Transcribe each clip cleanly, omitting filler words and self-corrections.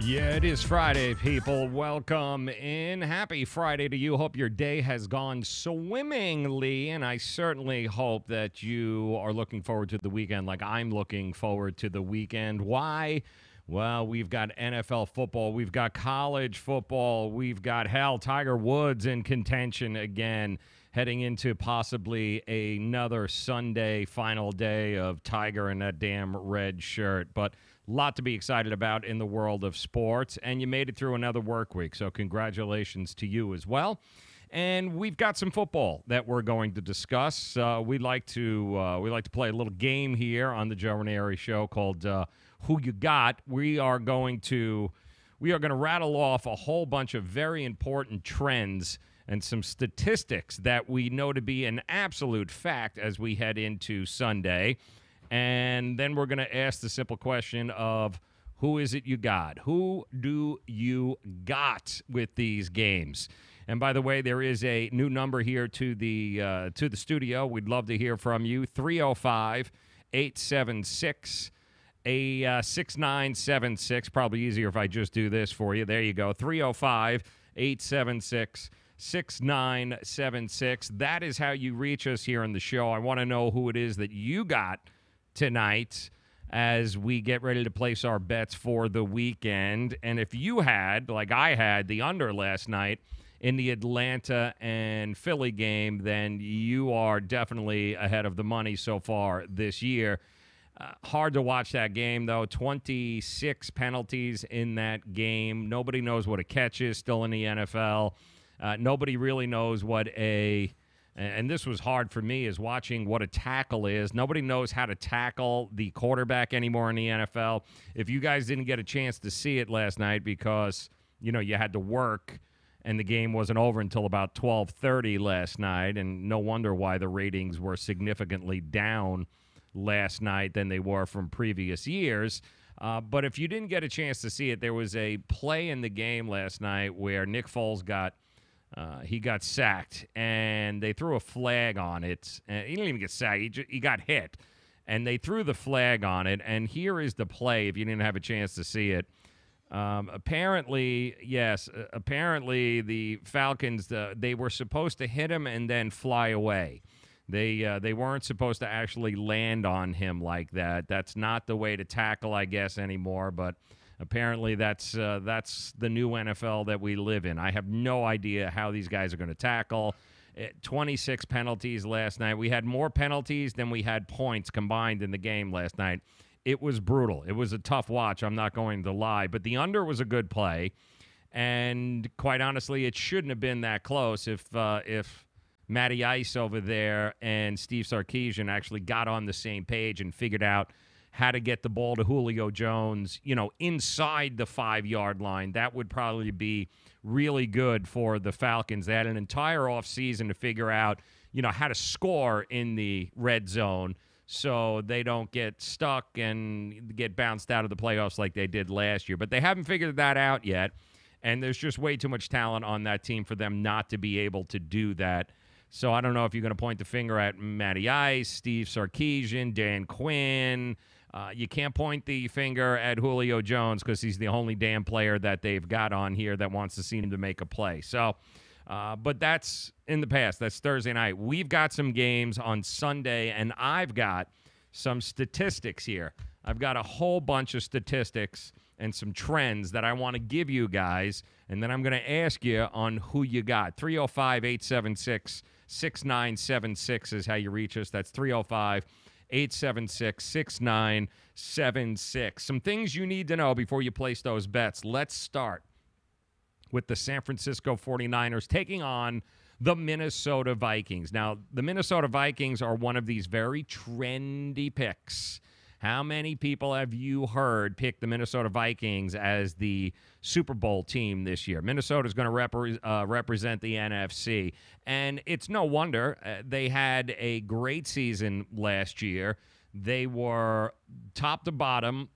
Yeah, it is Friday, people. Welcome in. Happy Friday to you. Hope your day has gone swimmingly, and I certainly hope that you are looking forward to the weekend like I'm looking forward to the weekend. Why? Well, we've got NFL football, we've got college football, we've got, hell, Tiger Woods in contention again, heading into possibly another Sunday final day of Tiger in that damn red shirt. But a lot to be excited about in the world of sports, and you made it through another work week, so congratulations to you as well. And we've got some football that we're going to discuss. We like to play a little game here on the Joe Raineri Show called Who You Got. We are going to rattle off a whole bunch of very important trends and some statistics that we know to be an absolute fact as we head into Sunday. And then we're going to ask the simple question of who is it you got? Who do you got with these games? And by the way, there is a new number here to the studio. We'd love to hear from you. 305-876-6976. Probably easier if I just do this for you. There you go. 305-876-6976. That is how you reach us here on the show. I want to know who it is that you got tonight as we get ready to place our bets for the weekend. And if you had, like I had, the under last night in the Atlanta and Philly game, then you are definitely ahead of the money so far this year. Hard to watch that game, though. 26 penalties in that game. Nobody knows what a catch is still in the NFL. Nobody really knows what and this was hard for me, is watching what a tackle is. Nobody knows how to tackle the quarterback anymore in the NFL. If you guys didn't get a chance to see it last night because, you had to work and the game wasn't over until about 12:30 last night, and no wonder why the ratings were significantly down last night than they were from previous years. But if you didn't get a chance to see it, there was a play in the game last night where Nick Foles got sacked, and they threw a flag on it. And he didn't even get sacked. He got hit, and they threw the flag on it. And here is the play if you didn't have a chance to see it. Apparently the Falcons, they were supposed to hit him and then fly away. They weren't supposed to actually land on him like that. That's not the way to tackle, I guess, anymore, but apparently that's the new NFL that we live in. I have no idea how these guys are going to tackle. 26 penalties last night. We had more penalties than we had points combined in the game last night. It was brutal. It was a tough watch, I'm not going to lie. But the under was a good play. And quite honestly, it shouldn't have been that close if Matty Ice over there and Steve Sarkisian actually got on the same page and figured out how to get the ball to Julio Jones, inside the 5-yard line. That would probably be really good for the Falcons. They had an entire offseason to figure out, how to score in the red zone so they don't get stuck and get bounced out of the playoffs like they did last year. But they haven't figured that out yet, and there's just way too much talent on that team for them not to be able to do that. So I don't know if you're going to point the finger at Matty Ice, Steve Sarkisian, Dan Quinn. You can't point the finger at Julio Jones because he's the only damn player that they've got on here that wants to see him to make a play. So, but that's in the past. That's Thursday night. We've got some games on Sunday, and I've got some statistics here. I've got a whole bunch of statistics and some trends that I want to give you guys, and then I'm going to ask you on who you got. 305-876-6976 is how you reach us. That's 305-876-6976. Some things you need to know before you place those bets. Let's start with the San Francisco 49ers taking on the Minnesota Vikings. Now, the Minnesota Vikings are one of these very trendy picks. How many people have you heard pick the Minnesota Vikings as the Super Bowl team this year? Minnesota is going to represent the NFC, and it's no wonder. They had a great season last year. They were top to bottom,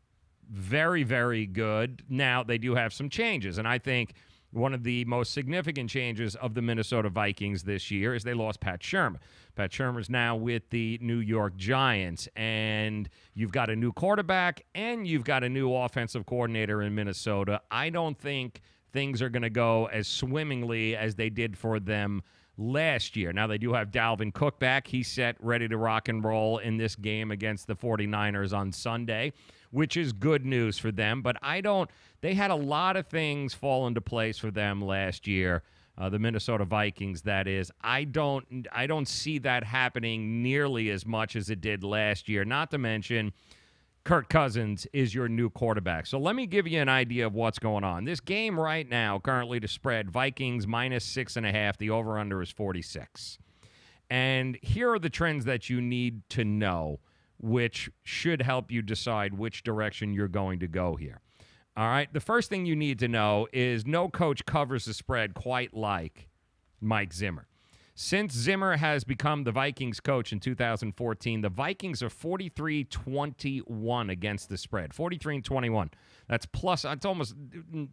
very, very good. Now, they do have some changes, and I think one of the most significant changes of the Minnesota Vikings this year is they lost Pat Shurmur. Pat Shurmur's now with the New York Giants, and you've got a new quarterback and you've got a new offensive coordinator in Minnesota. I don't think things are going to go as swimmingly as they did for them last year. Now, they do have Dalvin Cook back. He's set, ready to rock and roll in this game against the 49ers on Sunday, which is good news for them. But they had a lot of things fall into place for them last year, the Minnesota Vikings, that is. I don't see that happening nearly as much as it did last year, not to mention Kirk Cousins is your new quarterback. So let me give you an idea of what's going on. This game right now, currently the spread, Vikings -6.5. The over-under is 46. And here are the trends that you need to know, which should help you decide which direction you're going to go here. All right? The first thing you need to know is no coach covers the spread quite like Mike Zimmer. Since Zimmer has become the Vikings coach in 2014, the Vikings are 43-21 against the spread. 43-21. It's almost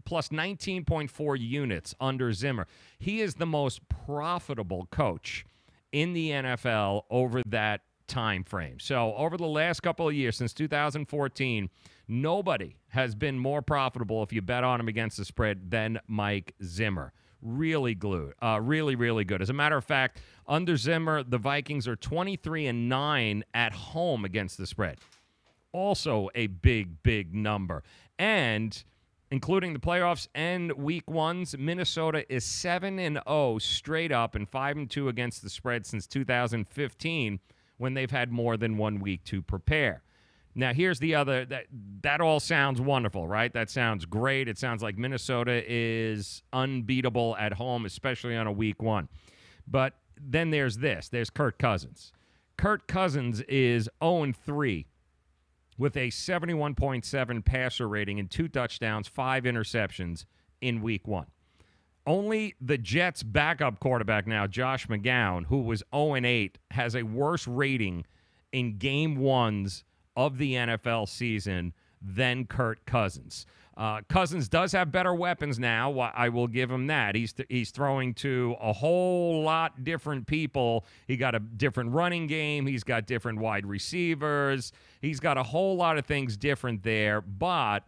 plus 19.4 units under Zimmer. He is the most profitable coach in the NFL over that time frame. So over the last couple of years, since 2014, nobody has been more profitable if you bet on him against the spread than Mike Zimmer. Really glued. Really, really good. As a matter of fact, under Zimmer, the Vikings are 23-9 at home against the spread. Also a big, big number. And including the playoffs and week ones, Minnesota is 7-0 straight up and 5-2 against the spread since 2015 when they've had more than 1 week to prepare. Now, here's the other. That all sounds wonderful, right? That sounds great. It sounds like Minnesota is unbeatable at home, especially on a week one. But then there's this. There's Kirk Cousins. Kirk Cousins is 0-3 with a 71.7 passer rating and 2 touchdowns, 5 interceptions in week one. Only the Jets' backup quarterback now, Josh McCown, who was 0-8, has a worse rating in game ones of the NFL season than Kirk Cousins. Cousins does have better weapons now. I will give him that. He's throwing to a whole lot different people. He got a different running game. He's got different wide receivers. He's got a whole lot of things different there, but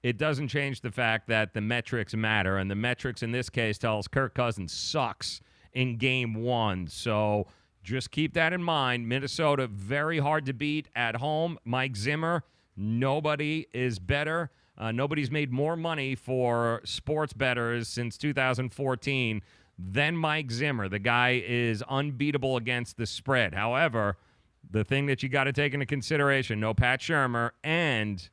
it doesn't change the fact that the metrics matter, and the metrics in this case tells Kirk Cousins sucks in game one. So just keep that in mind. Minnesota, very hard to beat at home. Mike Zimmer, nobody is better. Nobody's made more money for sports bettors since 2014 than Mike Zimmer. The guy is unbeatable against the spread. However, the thing that you got to take into consideration, no Pat Shurmur and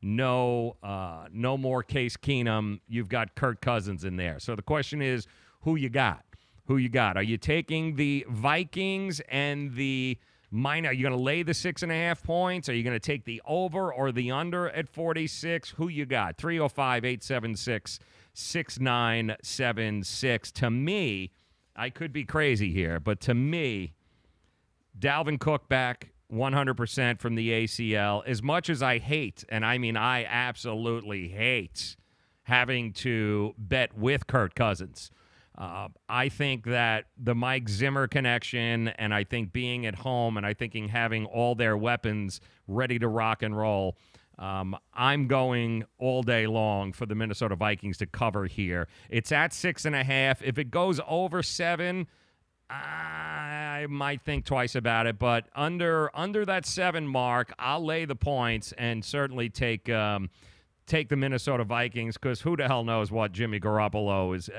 no more Case Keenum. You've got Kirk Cousins in there. So the question is, who you got? Who you got? Are you taking the Vikings and the minor? Are you going to lay the 6.5 points? Are you going to take the over or the under at 46? Who you got? 305-876-6976. To me, I could be crazy here, but to me, Dalvin Cook back 100% from the ACL. As much as I hate, and I mean I absolutely hate having to bet with Kirk Cousins, I think that the Mike Zimmer connection, and I think being at home, and I think having all their weapons ready to rock and roll, I'm going all day long for the Minnesota Vikings to cover here. It's at 6.5. If it goes over 7, I might think twice about it. But under that 7 mark, I'll lay the points and certainly take the Minnesota Vikings, because who the hell knows what Jimmy Garoppolo is.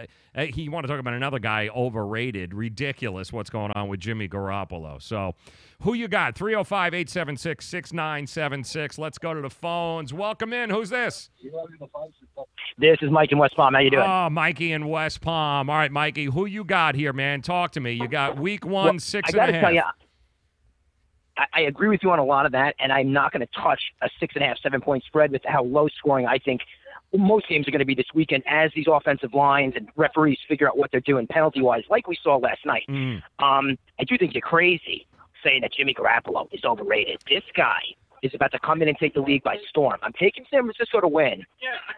You want to talk about another guy overrated. Ridiculous what's going on with Jimmy Garoppolo. So who you got? 305-876-6976. Let's go to the phones. Welcome in. Who's this? This is Mike in West Palm. How you doing? Oh, Mikey in West Palm. All right, Mikey, who you got here, man? Talk to me. You got week one, 6.5. I got to tell you, I agree with you on a lot of that, and I'm not going to touch a 6.5, 7-point spread with how low scoring I think most games are going to be this weekend as these offensive lines and referees figure out what they're doing penalty-wise, like we saw last night. I do think you're crazy saying that Jimmy Garoppolo is overrated. This guy is about to come in and take the league by storm. I'm taking San Francisco to win,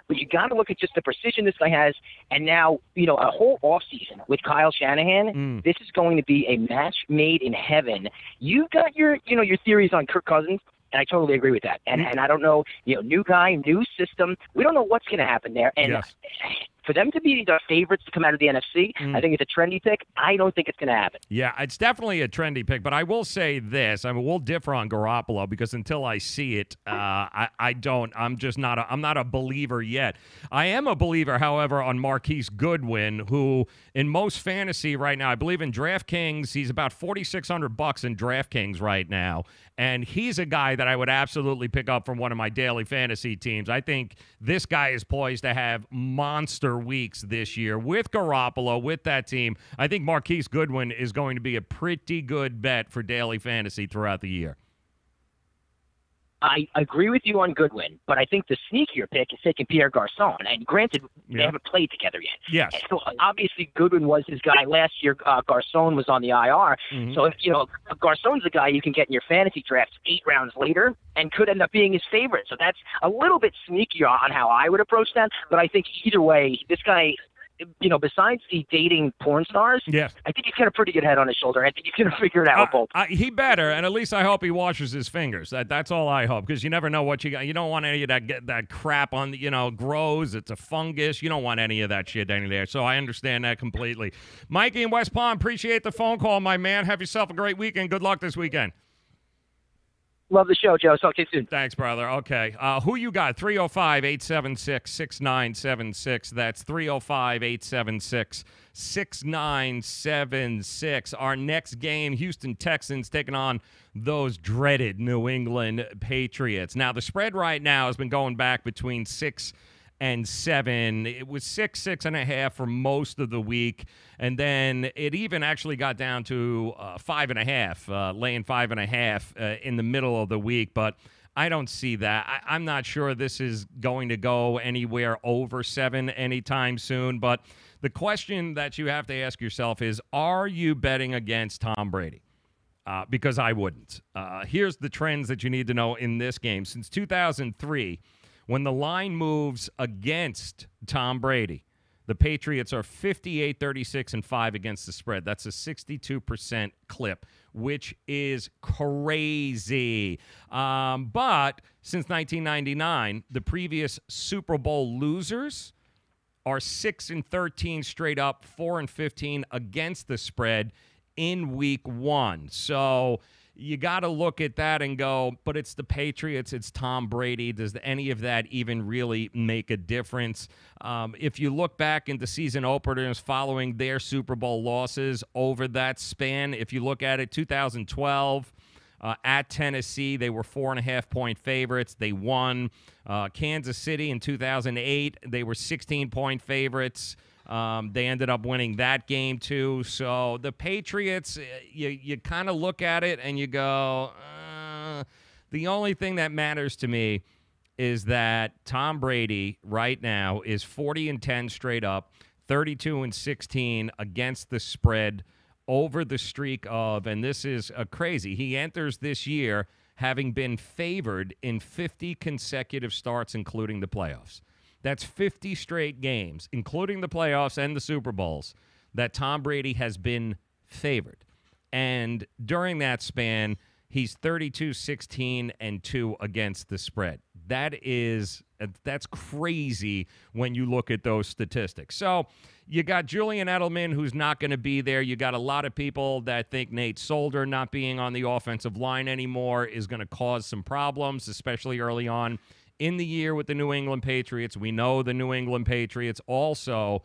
but you got to look at just the precision this guy has. And now, a whole offseason with Kyle Shanahan, this is going to be a match made in heaven. You've got your theories on Kirk Cousins, and I totally agree with that. And I don't know, new guy, new system. We don't know what's going to happen there. And for them to be the favorites to come out of the NFC, I think it's a trendy pick. I don't think it's going to happen. Yeah, it's definitely a trendy pick, but I will say this. I mean, we'll differ on Garoppolo because until I see it, I don't. I'm not a believer yet. I am a believer, however, on Marquise Goodwin, who in most fantasy right now, I believe in DraftKings, he's about $4,600 in DraftKings right now. And he's a guy that I would absolutely pick up from one of my daily fantasy teams. I think this guy is poised to have monster weeks this year with Garoppolo, with that team. I think Marquise Goodwin is going to be a pretty good bet for daily fantasy throughout the year. I agree with you on Goodwin, but I think the sneakier pick is taking Pierre Garçon. And granted, they haven't played together yet. Yes. And so obviously Goodwin was his guy last year. Garçon was on the IR. So if Garçon's the guy you can get in your fantasy drafts 8 rounds later and could end up being his favorite. So that's a little bit sneakier on how I would approach that. But I think either way, this guy, besides the dating porn stars, I think he's got a pretty good head on his shoulder. I think he's going to figure it out with both. He better, and at least I hope he washes his fingers. That's all I hope, because you never know what you got. You don't want any of that crap on, grows. It's a fungus. You don't want any of that shit any there. So I understand that completely. Mikey in West Palm, appreciate the phone call, my man. Have yourself a great weekend. Good luck this weekend. Love the show, Joe. Talk to you soon. Thanks, brother. Okay. Who you got? 305-876-6976. That's 305-876-6976. Our next game, Houston Texans taking on those dreaded New England Patriots. Now, the spread right now has been going back between 6 and 7. It was 6.5 for most of the week, and then it even actually got down to 5.5, laying 5.5 in the middle of the week. But I don't see that. I'm not sure this is going to go anywhere over 7 anytime soon. But the question that you have to ask yourself is, are you betting against Tom Brady? Because I wouldn't. Here's the trends that you need to know in this game. Since 2003, when the line moves against Tom Brady, the Patriots are 58-36-5 against the spread. That's a 62% clip, which is crazy. But since 1999, the previous Super Bowl losers are 6-13 straight up, 4-15 against the spread in week 1. So you got to look at that and go, but it's the Patriots, it's Tom Brady. Does any of that even really make a difference? If you look back into season openers following their Super Bowl losses over that span, if you look at it, 2012 at Tennessee, they were 4.5-point favorites. They won. Kansas City in 2008, they were 16-point favorites. They ended up winning that game, too. So the Patriots, you kind of look at it and you go, the only thing that matters to me is that Tom Brady right now is 40-10 straight up, 32-16 against the spread over the streak of, and this is crazy, he enters this year having been favored in 50 consecutive starts, including the playoffs. That's 50 straight games, including the playoffs and the Super Bowls, that Tom Brady has been favored. And during that span, he's 32-16-2 against the spread. That's crazy when you look at those statistics. So you got Julian Edelman, who's not going to be there. You got a lot of people that think Nate Solder not being on the offensive line anymore is going to cause some problems, especially early on in the year with the New England Patriots. We know the New England Patriots also,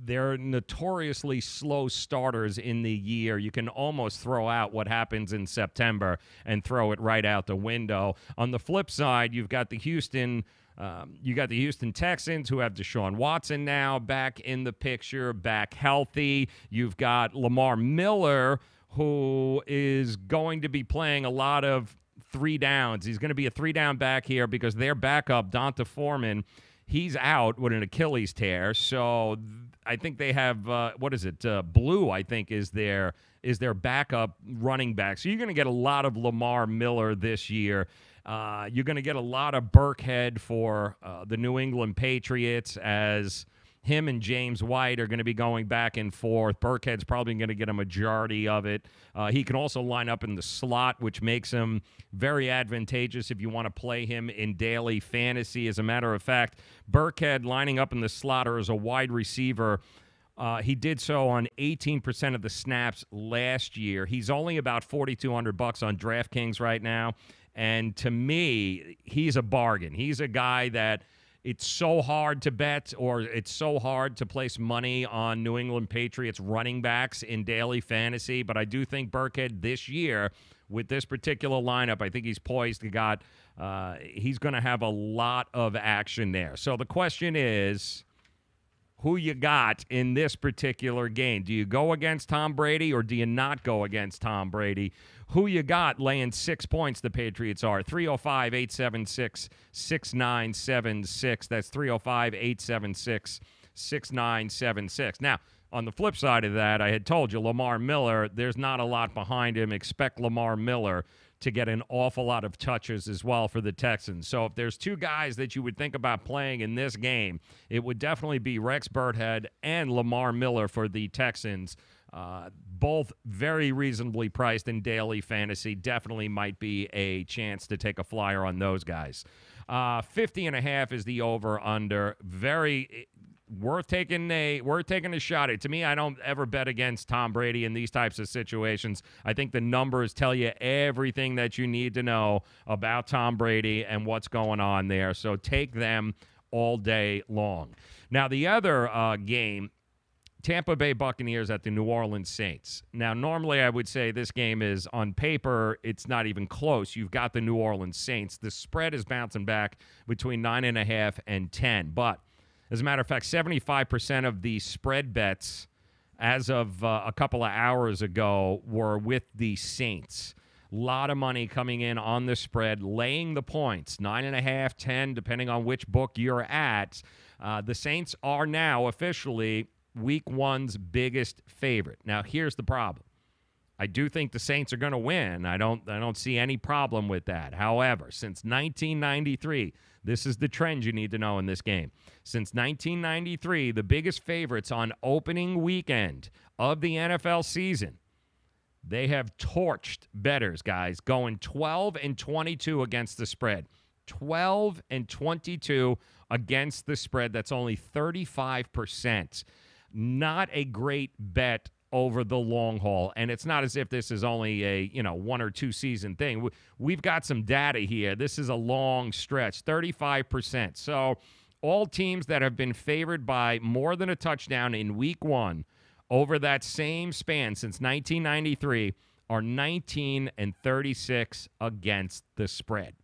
they're notoriously slow starters in the year. You can almost throw out what happens in September and throw it right out the window. On the flip side, you've got the Houston Texans, who have Deshaun Watson now back in the picture, back healthy. You've got Lamar Miller, who is going to be playing a lot of 3 downs. He's going to be a 3-down back here because their backup, Donta Foreman, he's out with an Achilles tear. So I think they have, Blue, I think, is their backup running back. So you're going to get a lot of Lamar Miller this year. You're going to get a lot of Burkhead for the New England Patriots, as him and James White are going to be going back and forth. Burkhead's probably going to get a majority of it. He can also line up in the slot, which makes him very advantageous if you want to play him in daily fantasy. As a matter of fact, Burkhead lining up in the slot or as a wide receiver, he did so on 18% of the snaps last year. He's only about $4,200 on DraftKings right now. And to me, he's a bargain. He's a guy that it's so hard to bet, or it's so hard to place money on New England Patriots running backs in daily fantasy. But I do think Burkhead this year, with this particular lineup, I think he's poised to he's going to have a lot of action there. So the question is, who you got in this particular game? Do you go against Tom Brady or do you not go against Tom Brady? Who you got laying 6 points, the Patriots are? 305-876-6976. That's 305-876-6976. Now, on the flip side of that, I had told you, Lamar Miller, there's not a lot behind him. Expect Lamar Miller to get an awful lot of touches as well for the Texans. So if there's two guys that you would think about playing in this game, it would definitely be Rex Burkhead and Lamar Miller for the Texans. Both very reasonably priced in daily fantasy. Definitely might be a chance to take a flyer on those guys. 50.5 is the over-under. Very worth taking a shot at. To me, I don't ever bet against Tom Brady in these types of situations. I think the numbers tell you everything that you need to know about Tom Brady and what's going on there. So take them all day long. Now, the other game, Tampa Bay Buccaneers at the New Orleans Saints. Now, normally I would say this game is, on paper, it's not even close. You've got the New Orleans Saints. The spread is bouncing back between 9.5 and 10. But as a matter of fact, 75% of the spread bets as of a couple of hours ago were with the Saints. A lot of money coming in on the spread, laying the points, 9.5, 10, depending on which book you're at. The Saints are now officially Week 1's biggest favorite. Now, here's the problem. I do think the Saints are going to win. I don't see any problem with that. However, since 1993, this is the trend you need to know in this game. Since 1993, the biggest favorites on opening weekend of the NFL season, they have torched bettors, guys, going 12-22 against the spread. 12-22 against the spread. That's only 35%. Not a great bet over the long haul. And it's not as if this is only a, 1 or 2 season thing. We've got some data here. This is a long stretch, 35%. So all teams that have been favored by more than a touchdown in Week 1 over that same span since 1993 are 19-36 against the spread.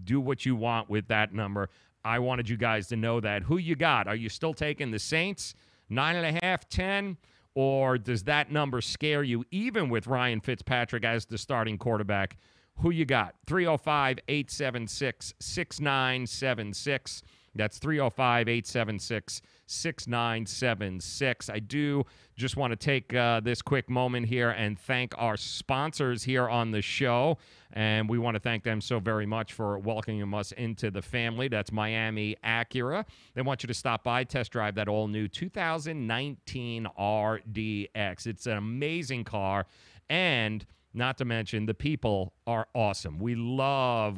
Do what you want with that number. I wanted you guys to know that. Who you got? Are you still taking the Saints? 9.5, 10? Or does that number scare you, even with Ryan Fitzpatrick as the starting quarterback? Who you got? 305-876-6976. That's 305-876-6976. I do just want to take this quick moment here and thank our sponsors here on the show. And we want to thank them so very much for welcoming us into the family. That's Miami Acura. They want you to stop by, test drive that all-new 2019 RDX. It's an amazing car, and not to mention the people are awesome. We love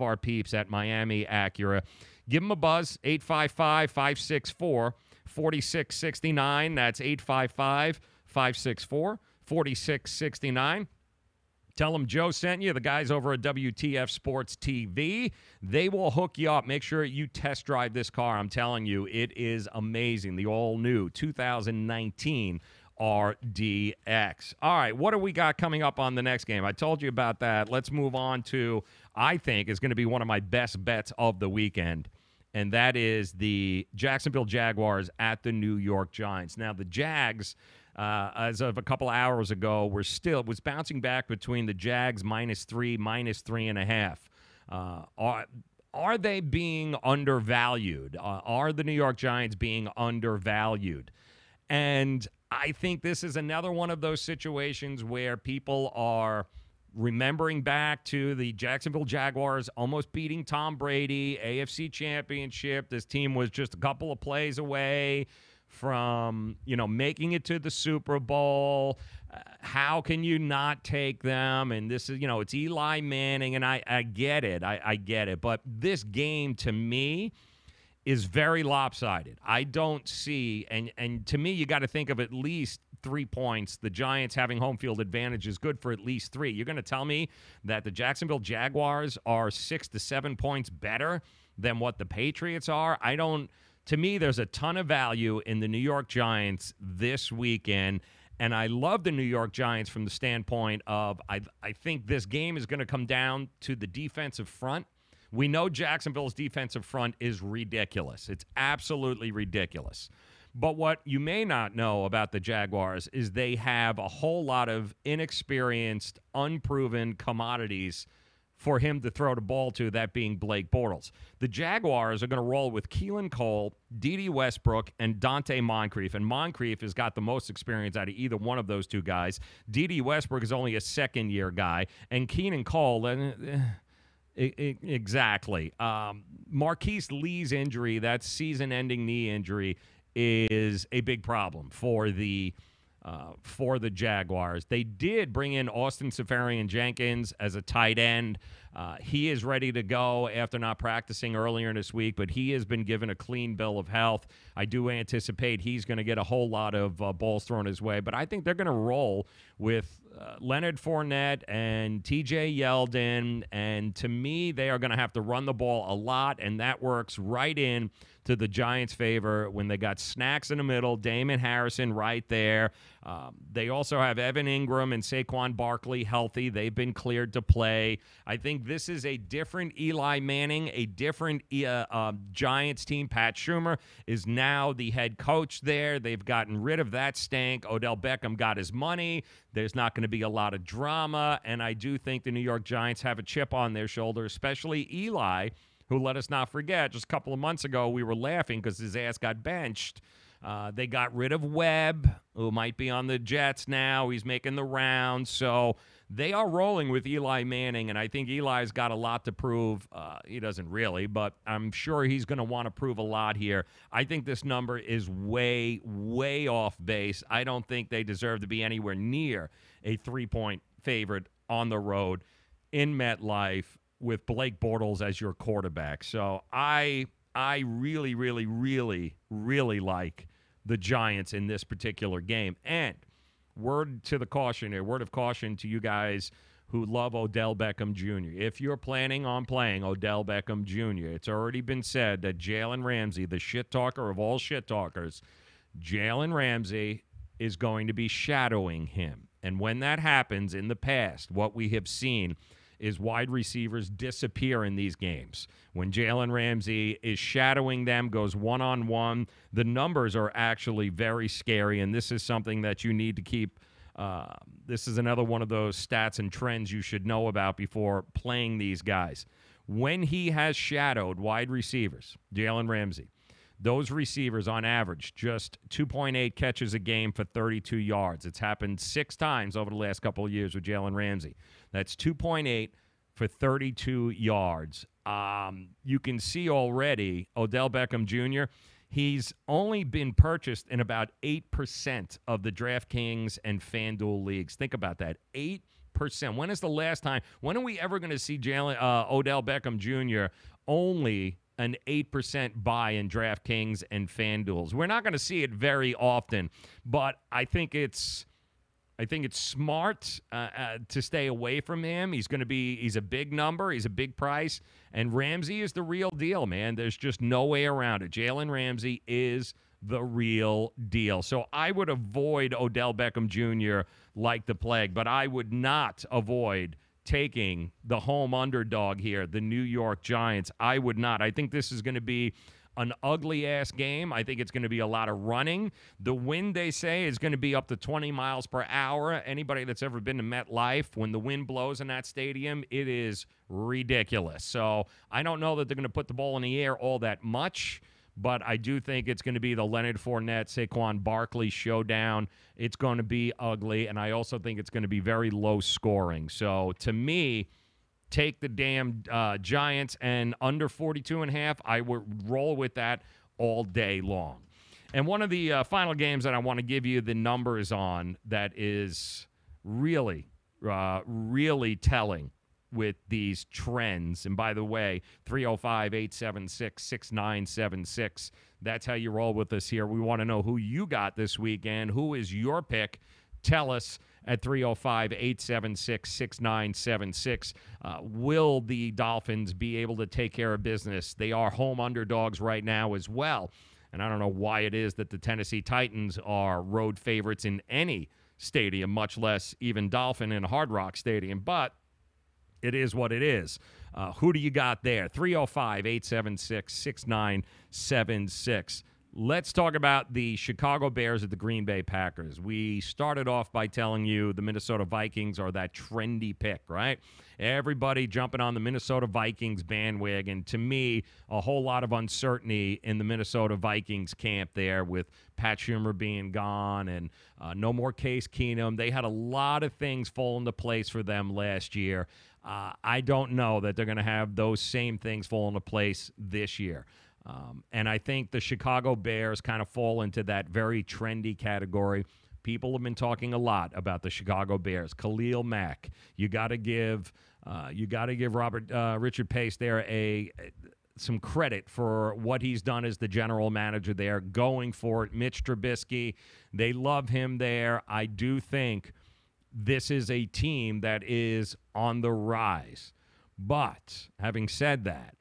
our peeps at Miami Acura. Give them a buzz, 855-564-4669. That's 855-564-4669. Tell them Joe sent you, the guys over at WTF Sports TV. They will hook you up. Make sure you test drive this car. I'm telling you, it is amazing. The all-new 2019 RDX. All right, what do we got coming up on the next game? I told you about that. Let's move on to, I think, is going to be one of my best bets of the weekend, and that is the Jacksonville Jaguars at the New York Giants. Now, the Jags, as of a couple hours ago, was bouncing back between the Jags -3, -3.5. Are they being undervalued? Are the New York Giants being undervalued? And I think this is another one of those situations where people are remembering back to the Jacksonville Jaguars almost beating Tom Brady, AFC Championship. This team was just a couple of plays away from, making it to the Super Bowl. How can you not take them? And this is, it's Eli Manning, and I get it. I get it. But this game, to me, is very lopsided. I don't see, and to me, you got to think of at least 3 points. The Giants having home field advantage is good for at least 3. You're going to tell me that the Jacksonville Jaguars are 6 to 7 points better than what the Patriots are? To me, there's a ton of value in the New York Giants this weekend. And I love the New York Giants from the standpoint of I think this game is going to come down to the defensive front. We know Jacksonville's defensive front is ridiculous. It's absolutely ridiculous. But what you may not know about the Jaguars is they have a whole lot of inexperienced, unproven commodities for him to throw the ball to, that being Blake Bortles. The Jaguars are going to roll with Keelan Cole, Dede Westbrook, and Dante Moncrief. And Moncrief has got the most experience out of either one of those two guys. Dede Westbrook is only a second-year guy. And Keelan Cole, exactly. Marquise Lee's injury, that season-ending knee injury, is a big problem for the Jaguars. They did bring in Austin Seferian-Jenkins as a tight end. He is ready to go after not practicing earlier this week, but he has been given a clean bill of health. I do anticipate he's going to get a whole lot of balls thrown his way, but I think they're going to roll with Leonard Fournette and TJ Yeldon, and to me, they are going to have to run the ball a lot, and that works right in to the Giants' favor when they got Snacks in the middle, Damon Harrison right there. They also have Evan Ingram and Saquon Barkley healthy. They've been cleared to play. I think this is a different Eli Manning, a different Giants team. Pat Schumer is now the head coach there. They've gotten rid of that stank. Odell Beckham got his money. There's not going to be a lot of drama, and I do think the New York Giants have a chip on their shoulder, especially Eli, who, let us not forget, just a couple of months ago, we were laughing because his ass got benched. They got rid of Webb, who might be on the Jets now. He's making the rounds. So they are rolling with Eli Manning, and I think Eli's got a lot to prove. He doesn't really, but I'm sure he's going to want to prove a lot here. I think this number is way, way off base. I don't think they deserve to be anywhere near a 3-point favorite on the road in MetLife with Blake Bortles as your quarterback. So I really, really, really, really like the Giants in this particular game. And word of caution to you guys who love Odell Beckham Jr. If you're planning on playing Odell Beckham Jr., it's already been said that Jalen Ramsey, the shit talker of all shit talkers, Jalen Ramsey is going to be shadowing him. And when that happens in the past, what we have seen is wide receivers disappear in these games. When Jalen Ramsey is shadowing them, goes one-on-one, the numbers are actually very scary, and this is something that you need to keep. This is another one of those stats and trends you should know about before playing these guys. When he has shadowed wide receivers, Jalen Ramsey, those receivers on average just 2.8 catches a game for 32 yards. It's happened 6 times over the last couple of years with Jalen Ramsey. That's 2.8 for 32 yards. You can see already Odell Beckham Jr., he's only been purchased in about 8% of the DraftKings and FanDuel leagues. Think about that, 8%. When is the last time? When are we ever going to see Odell Beckham Jr. only an 8% buy in DraftKings and FanDuels? We're not going to see it very often, but I think it's smart to stay away from him. He's a big number. He's a big price. And Ramsey is the real deal, man. There's just no way around it. Jalen Ramsey is the real deal. So I would avoid Odell Beckham Jr. like the plague, but I would not avoid taking the home underdog here, the New York Giants. I would not. I think this is going to be an ugly-ass game. I think it's going to be a lot of running. The wind, they say, is going to be up to 20 miles per hour. Anybody that's ever been to MetLife, when the wind blows in that stadium, it is ridiculous. So I don't know that they're going to put the ball in the air all that much, but I do think it's going to be the Leonard Fournette, Saquon Barkley showdown. It's going to be ugly, and I also think it's going to be very low scoring. So to me, take the damn Giants, and under 42.5, I would roll with that all day long. And one of the final games that I want to give you the numbers on that is really, really telling with these trends. And by the way, 305-876-6976. That's how you roll with us here. We want to know who you got this weekend. Who is your pick? Tell us at 305-876-6976. Will the Dolphins be able to take care of business? They are home underdogs right now as well. And I don't know why it is that the Tennessee Titans are road favorites in any stadium, much less even Dolphin and Hard Rock Stadium. But it is what it is. Who do you got there? 305-876-6976. Let's talk about the Chicago Bears at the Green Bay Packers. We started off by telling you the Minnesota Vikings are that trendy pick, right? Everybody jumping on the Minnesota Vikings bandwagon. To me, a whole lot of uncertainty in the Minnesota Vikings camp there with Pat Schumer being gone and no more Case Keenum. They had a lot of things fall into place for them last year. I don't know that they're going to have those same things fall into place this year. And I think the Chicago Bears kind of fall into that very trendy category. People have been talking a lot about the Chicago Bears. Khalil Mack, you got to give Richard Pace there some credit for what he's done as the general manager there, going for it. Mitch Trubisky, they love him there. I do think this is a team that is on the rise. But having said that,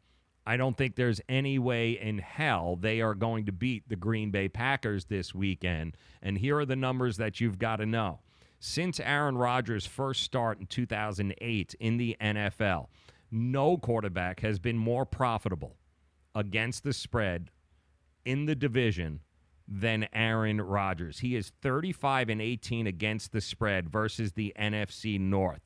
I don't think there's any way in hell they are going to beat the Green Bay Packers this weekend. And here are the numbers that you've got to know. Since Aaron Rodgers' first start in 2008 in the NFL, no quarterback has been more profitable against the spread in the division than Aaron Rodgers. He is 35-18 against the spread versus the NFC North.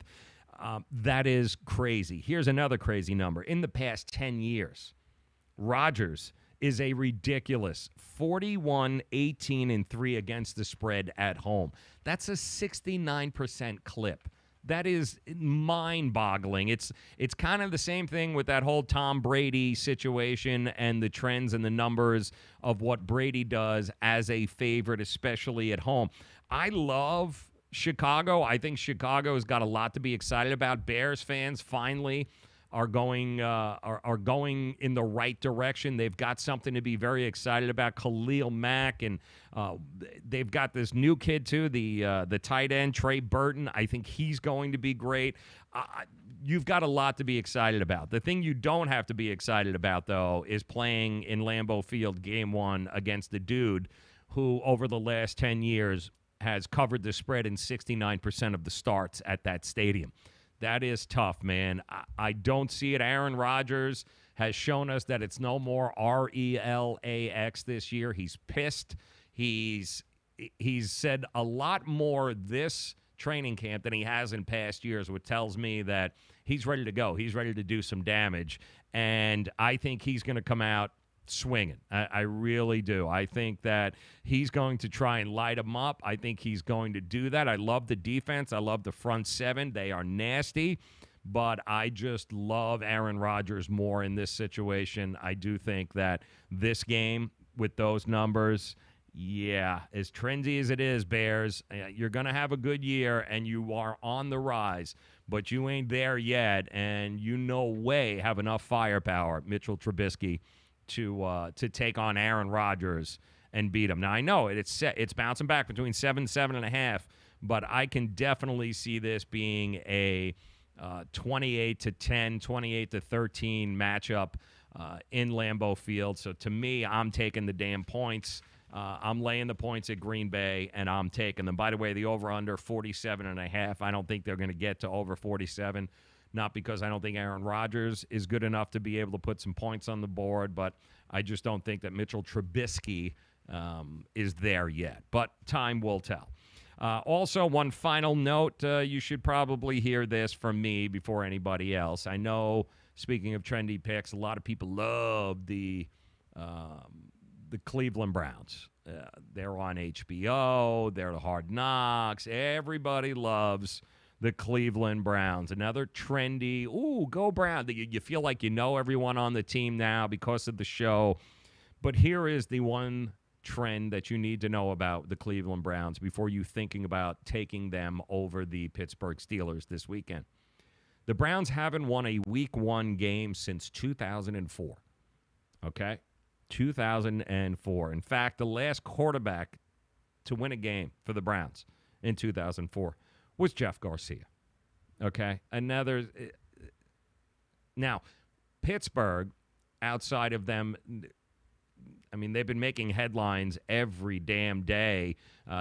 That is crazy. Here's another crazy number. In the past 10 years, Rodgers is a ridiculous 41-18-3 against the spread at home. That's a 69% clip. That is mind-boggling. It's kind of the same thing with that whole Tom Brady situation and the trends and the numbers of what Brady does as a favorite, especially at home. I love Chicago. I think Chicago's got a lot to be excited about. Bears fans finally are going in the right direction. They've got something to be very excited about. Khalil Mack, and they've got this new kid too, the tight end Trey Burton. I think he's going to be great. You've got a lot to be excited about. The thing you don't have to be excited about, though, is playing in Lambeau Field Game 1 against the dude who, over the last 10 years, has covered the spread in 69% of the starts at that stadium. That is tough, man. I don't see it. Aaron Rodgers has shown us that it's no more RELAX this year. He's pissed. He's said a lot more this training camp than he has in past years, which tells me that he's ready to go. He's ready to do some damage, and I think he's going to come out swinging. I really do. I think that he's going to try and light him up. I think he's going to do that. I love the defense. I love the front seven. They are nasty, but I just love Aaron Rodgers more in this situation. I do think that this game with those numbers, yeah, as trendy as it is, Bears, you're going to have a good year and you are on the rise, but you ain't there yet, and you no way have enough firepower, Mitchell Trubisky, to take on Aaron Rodgers and beat him. Now, I know it's bouncing back between 7.5, but I can definitely see this being a 28-10, 28-13 matchup in Lambeau Field. So to me, I'm taking the damn points. I'm laying the points at Green Bay, and I'm taking them. By the way, the over-under 47.5. I don't think they're going to get to over 47. Not because I don't think Aaron Rodgers is good enough to be able to put some points on the board, but I just don't think that Mitchell Trubisky is there yet. But time will tell. Also, one final note, you should probably hear this from me before anybody else. I know, speaking of trendy picks, a lot of people love the the Cleveland Browns. They're on HBO. They're the Hard Knocks. Everybody loves the Cleveland Browns. Another trendy, ooh, go Brown. You feel like you know everyone on the team now because of the show. But here is the one trend that you need to know about the Cleveland Browns before you thinking about taking them over the Pittsburgh Steelers this weekend. The Browns haven't won a Week 1 game since 2004. Okay? 2004. In fact, the last quarterback to win a game for the Browns in 2004 was Jeff Garcia. Okay? Now, Pittsburgh, outside of them, I mean, they've been making headlines every damn day,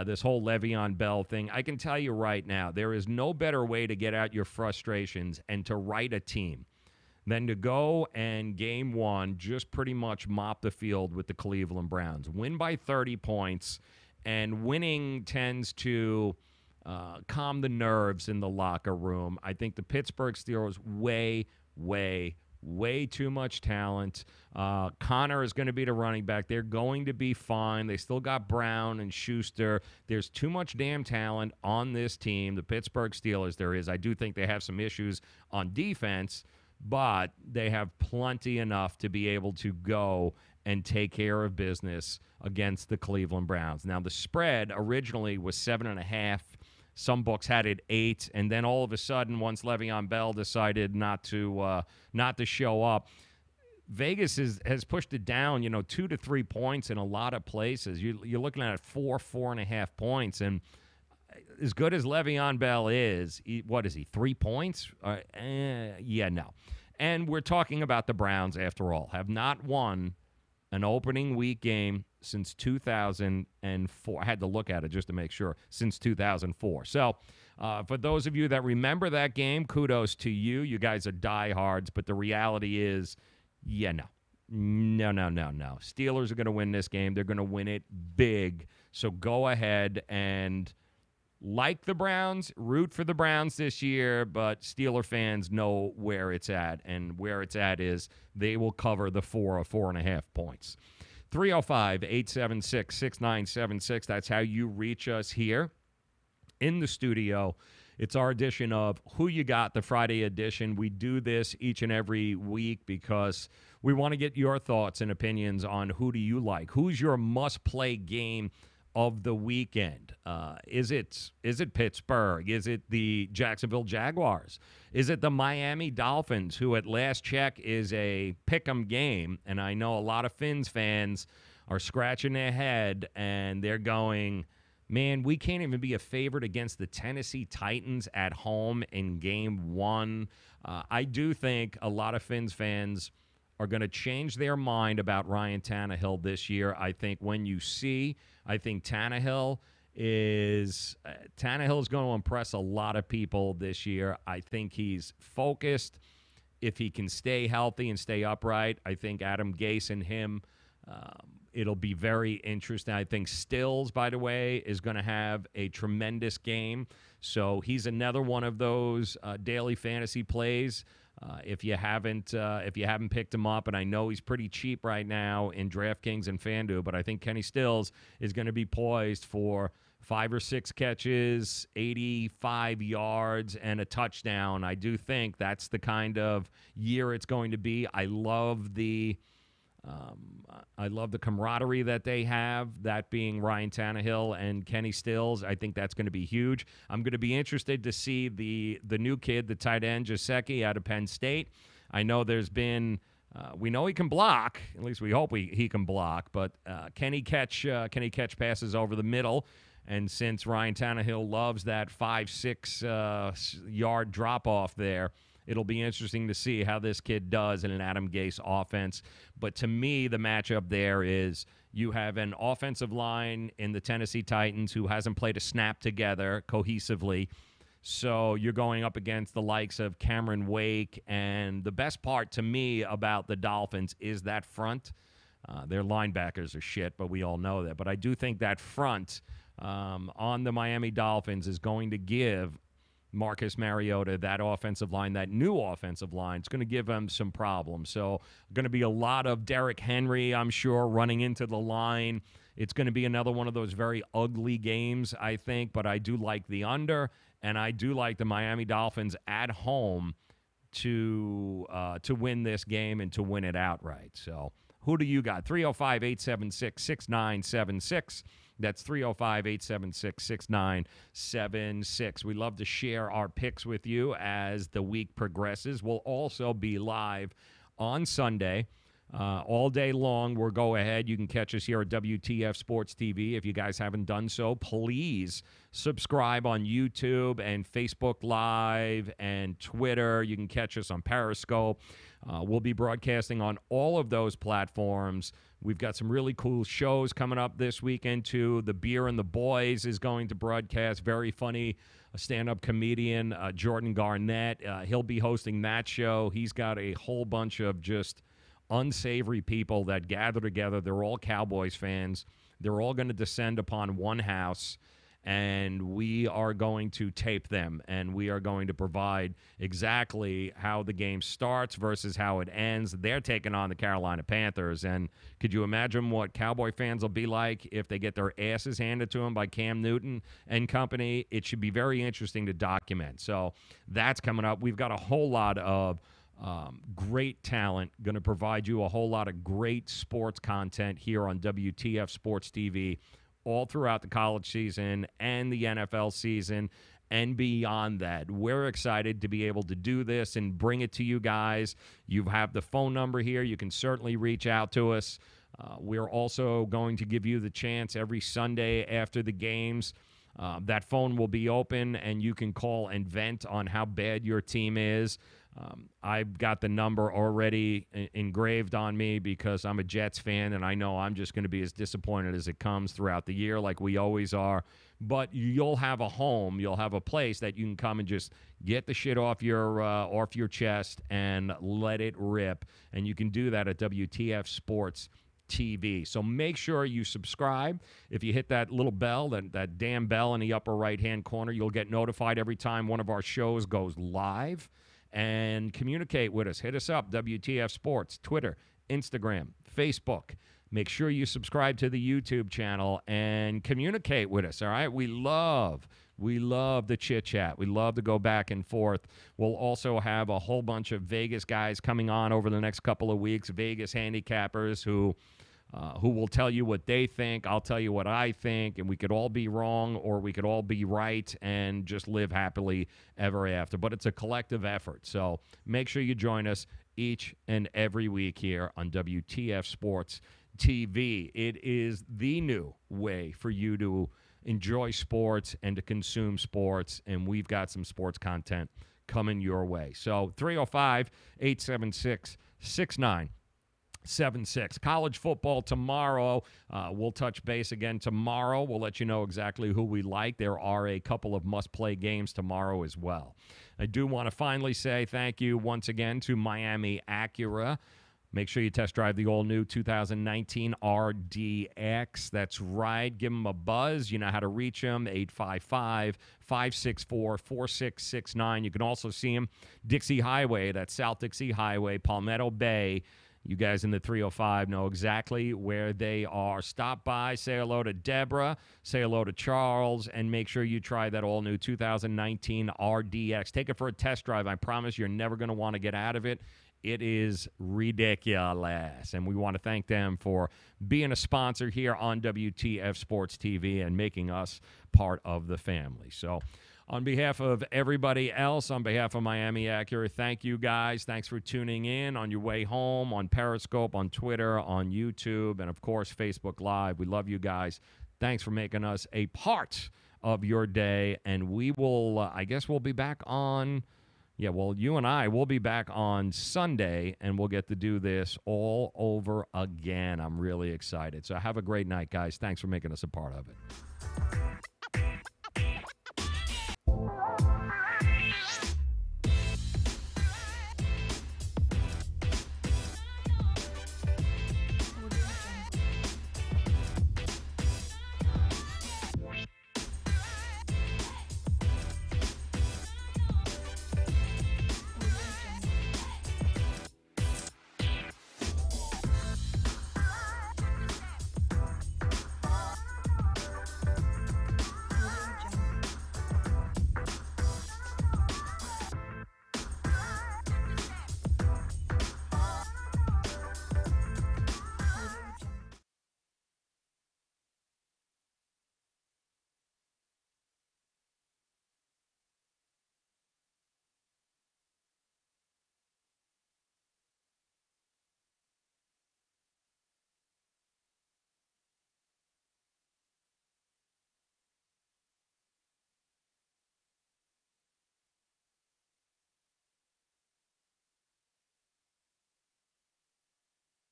this whole Le'Veon Bell thing. I can tell you right now, there is no better way to get out your frustrations and to right a team than to go and game one just pretty much mop the field with the Cleveland Browns. Win by 30 points, and winning tends to calm the nerves in the locker room. I think the Pittsburgh Steelers way too much talent. Connor is going to be the running back. They're going to be fine. They still got Brown and Schuster. There's too much damn talent on this team, the Pittsburgh Steelers there is. I do think they have some issues on defense, but they have plenty enough to be able to go and take care of business against the Cleveland Browns. Now, the spread originally was 7.5. Some books had it 8, and then all of a sudden, once Le'Veon Bell decided not to show up, Vegas has pushed it down, 2 to 3 points in a lot of places. You're looking at 4.5 points, and as good as Le'Veon Bell is, what is he, 3 points? Yeah, no. And we're talking about the Browns, after all, have not won an opening week game since 2004. I had to look at it just to make sure, since 2004. So for those of you that remember that game, kudos to you. You guys are diehards, but the reality is, yeah, no. Steelers are going to win this game. They're going to win it big. So go ahead and like the Browns, root for the Browns this year, but Steeler fans know where it's at, and where it's at is they will cover the 4 or 4.5 points. 305-876-6976. That's how you reach us here in the studio. It's our edition of Who You Got, the Friday edition. We do this each and every week because we want to get your thoughts and opinions on who do you like. Who's your must-play game of the weekend? Is it Pittsburgh? Is it the Jacksonville Jaguars? Is it the Miami Dolphins, who at last check is a pick'em game? And I know a lot of Fins fans are scratching their head and they're going, man, we can't even be a favorite against the Tennessee Titans at home in game one. I do think a lot of Fins fans are going to change their mind about Ryan Tannehill this year. I think Tannehill is going to impress a lot of people this year. I think he's focused. If he can stay healthy and stay upright, I think Adam Gase and him, it'll be very interesting. I think Stills, by the way, is going to have a tremendous game. So he's another one of those daily fantasy plays. If you haven't picked him up, and I know he's pretty cheap right now in DraftKings and FanDuel, but I think Kenny Stills is going to be poised for 5 or 6 catches, 85 yards, and a touchdown. I do think that's the kind of year it's going to be. I love the camaraderie that they have, that being Ryan Tannehill and Kenny Stills. I think that's going to be huge. I'm going to be interested to see the new kid, the tight end, Gesicki, out of Penn State. I know there's been we know he can block. At least we hope he can block. But can he catch passes over the middle? And since Ryan Tannehill loves that 5-6 yard drop-off there, it'll be interesting to see how this kid does in an Adam Gase offense. But to me, the matchup there is you have an offensive line in the Tennessee Titans who hasn't played a snap together cohesively. So you're going up against the likes of Cameron Wake. And the best part to me about the Dolphins is that front. Their linebackers are shit, but we all know that. But I do think that front on the Miami Dolphins is going to give Marcus Mariota, that offensive line, that new offensive line, it's going to give them some problems. So going to be a lot of Derrick Henry, I'm sure, running into the line. It's going to be another one of those very ugly games, I think, but I do like the under, and I do like the Miami Dolphins at home to win this game and to win it outright. So who do you got? 305-876-6976. That's 305-876-6976. We love to share our picks with you as the week progresses. We'll also be live on Sunday all day long. We'll go ahead. You can catch us here at WTF Sports TV. If you guys haven't done so, please subscribe on YouTube and Facebook Live and Twitter. You can catch us on Periscope. We'll be broadcasting on all of those platforms. We've got some really cool shows coming up this weekend, too. The Beer and the Boys is going to broadcast. Very funny stand-up comedian, Jordan Garnett. He'll be hosting that show. He's got a whole bunch of just unsavory people that gather together. They're all Cowboys fans. They're all going to descend upon one house, and we are going to tape them, and we are going to provide exactly how the game starts versus how it ends. They're taking on the Carolina Panthers, and could you imagine what Cowboy fans will be like if they get their asses handed to them by Cam Newton and company? It should be very interesting to document. So that's coming up. We've got a whole lot of great talent, going to provide you a whole lot of great sports content here on WTF Sports TV all throughout the college season and the NFL season and beyond that. We're excited to be able to do this and bring it to you guys. You have the phone number here. You can certainly reach out to us. We're also going to give you the chance every Sunday after the games. That phone will be open, and you can call and vent on how bad your team is. I've got the number already engraved on me because I'm a Jets fan, and I know I'm just going to be as disappointed as it comes throughout the year like we always are. But you'll have a home. You'll have a place that you can come and just get the shit off your chest and let it rip. And you can do that at WTF Sports TV. So make sure you subscribe. If you hit that little bell, that damn bell in the upper right-hand corner, you'll get notified every time one of our shows goes live. And communicate with us. Hit us up, WTF Sports, Twitter, Instagram, Facebook. Make sure you subscribe to the YouTube channel and communicate with us, all right? We love the chit-chat. We love to go back and forth. We'll also have a whole bunch of Vegas guys coming on over the next couple of weeks, Vegas handicappers who will tell you what they think. I'll tell you what I think, and we could all be wrong or we could all be right and just live happily ever after. But it's a collective effort. So make sure you join us each and every week here on WTF Sports TV. It is the new way for you to enjoy sports and to consume sports, and we've got some sports content coming your way. So 305-876-6976. College football tomorrow. We'll touch base again tomorrow. We'll let you know exactly who we like. There are a couple of must-play games tomorrow as well. I do want to finally say thank you once again to Miami Acura. Make sure you test drive the all-new 2019 RDX. That's right. Give them a buzz. You know how to reach them, 855-564-4669. You can also see them Dixie Highway, that's South Dixie Highway, Palmetto Bay. You guys in the 305 know exactly where they are. Stop by, say hello to Deborah, say hello to Charles, and make sure you try that all-new 2019 RDX. Take it for a test drive. I promise you're never going to want to get out of it. It is ridiculous, and we want to thank them for being a sponsor here on WTF Sports TV and making us part of the family. So on behalf of everybody else, on behalf of Miami Acura, thank you guys. Thanks for tuning in on your way home, on Periscope, on Twitter, on YouTube, and, of course, Facebook Live. We love you guys. Thanks for making us a part of your day, and we will, I guess we'll be back on... Yeah, well, you and I will be back on Sunday, and we'll get to do this all over again. I'm really excited. So have a great night, guys. Thanks for making us a part of it.